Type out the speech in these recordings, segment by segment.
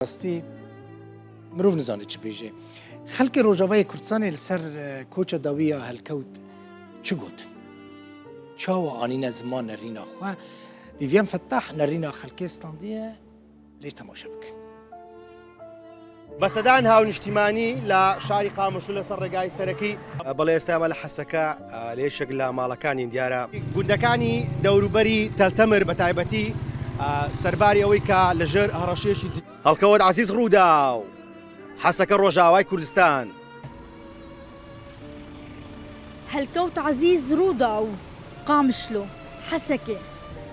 راستی مرۆڤ نزانێت چ بێژێ خەڵکی ڕۆژاوای کوردستانی لەسەر کۆچە داویە هەلکەوت چ گوتن چاوە ئانینە زمان نەڕینا خوا ڤیڤیان فەتاح نەڕینا خەڵکێ ستاندیە لێ تەماشا بکەن بەسەدان هاونیشتیمانی لە شاری قاموشلو لەسەر ڕێگای سەرەکی بەڵێ ئێستامە لە حەسەکە لێشێک لە ماڵەکانی دیارە گوندەکانی دەوروبەری تەلتەمر بە تایبەتی سەرباری ئەوەی کە لەژێر هەڕەشێشی هەڵکەوت عەزیز ڕوودا و حەسەکە ڕۆژاوای کوردستان هەلکەوت عەزیز ڕوودا و قامشلۆ حەسەکێ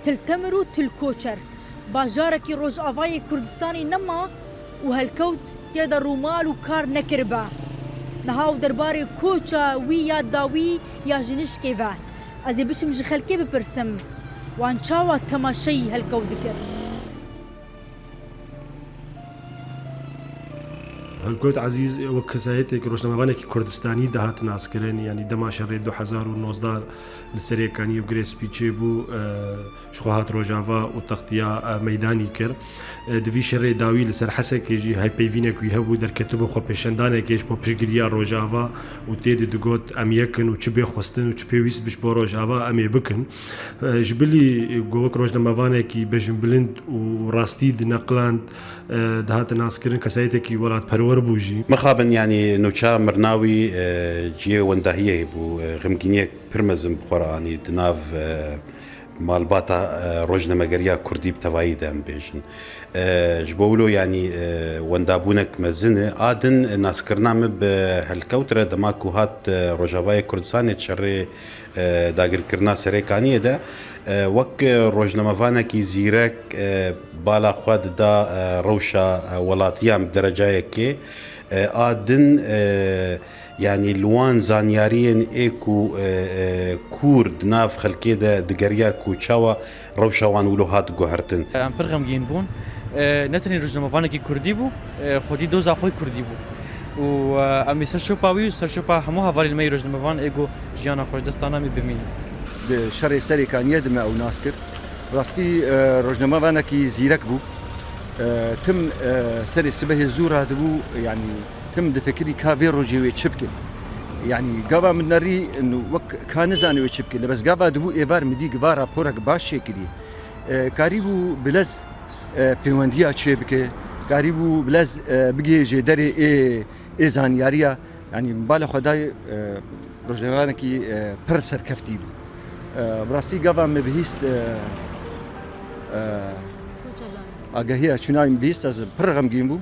تلتەمر و تلکۆچەر باژارێکی ڕۆژئاوای کوردستانی نەما و هەلکەوت تێدە ڕووماڵ و کار نەکردبە نەهاو دەربارەی کۆچە وی یا داوی یا ژنشکێڤە ئەزێ بچم ji خەلکێ بپرسم وان چاوە تەماشەی هەلکەوت دکرد هەلکەوت عەزیز وەک کەسایەتێک ڕۆژنامەوانێکی کوردستانی داهات ناسکردن ینی دەما شەڕێ 2019 لە سەرەکانی و گرێسپی بوو شخواهات ڕۆژاوا و تەختیا مەدانی کرد دوی شەڕێ داوی لەسەر حەسەکێژی هایپەیڤینێکی هەبوو دەرکەتو بۆ خۆپێشەندانێکێش بۆ پشگیریە ڕۆژاوا و تێدە دەگوت ئەم یەکن و چ بێ خۆستن و چ پێویست بش بۆ ڕۆژاوا ئەمێ بکن ji bilî گۆوەک ڕۆژنامەوانێکی بەژن بلند و ڕاستی نەقلاند داهاتە ناسکردن کەسایەتێکی وڵات پەروەەر بووژی مخابن ینی نوچا مرناوی جیێ وەنداهیە بوو غمگینیەک پرمەزم بخۆڕانی دناو مالباتە ڕۆژنەمەگەریا کوردی بتەوایی دەم بێژن ji بۆ ولۆ ینی وەندابوونێک مەزنە ئادن ناسکردنامە بە هەلکەوترە دەماک و هات ڕۆژاوای کوردستانێت شەڕێ داگیرکردنا سەرێکانیەدا وەک ڕۆژنەمەوانێکی زیرەک بالاخوا ددا ڕەوشە وڵاتیان دەرەجایەکێ ئادن ینی لوان زانیاریên ئێک و کورد ناف خەلکێدا دگەریا و چاوە ڕەوشەوان ولۆ هات گوهرتن ئەم پڕ غەمگین بوون نەتەنی ڕۆژنامەوانێکی کوردی بوو خودی دۆزا خۆی کوردی بوو و ئەمی سەر شۆپاوی و سەر شۆپا هەموو هەڤاری لەمەی ڕۆژنامەوان ئێگۆ ژیانە خۆش دەستانامی ببینی شەڕێ سەرێکانیە دمە ئەو ناس کرد ڕاستی ڕۆژنامەوانێکی زیرەک بوو تم سەری سبەهێ زوو ڕادبوو ینی تم دەفکری کاوێ ڕۆژێوێ چ بکەین ینی گاوا من نەڕی وەک کا نزانەوێ چ بکەین لە بەس گاوا دەبوو ئێوار مدی گوا راپۆرێک باش شێکری کاری بوو بلەز پەیوەندیە چێ بکە کاری بوو بلەز بگێژێ دەرێ ئێ زانیاریە ینی بالە خۆدای ڕۆژنامەوانێکی پڕ سەرکەفتی بوو بڕاستی گاوا مەبهیست ئاگەهەیە چوناویم بیست ئەز پڕ غەمگین بوو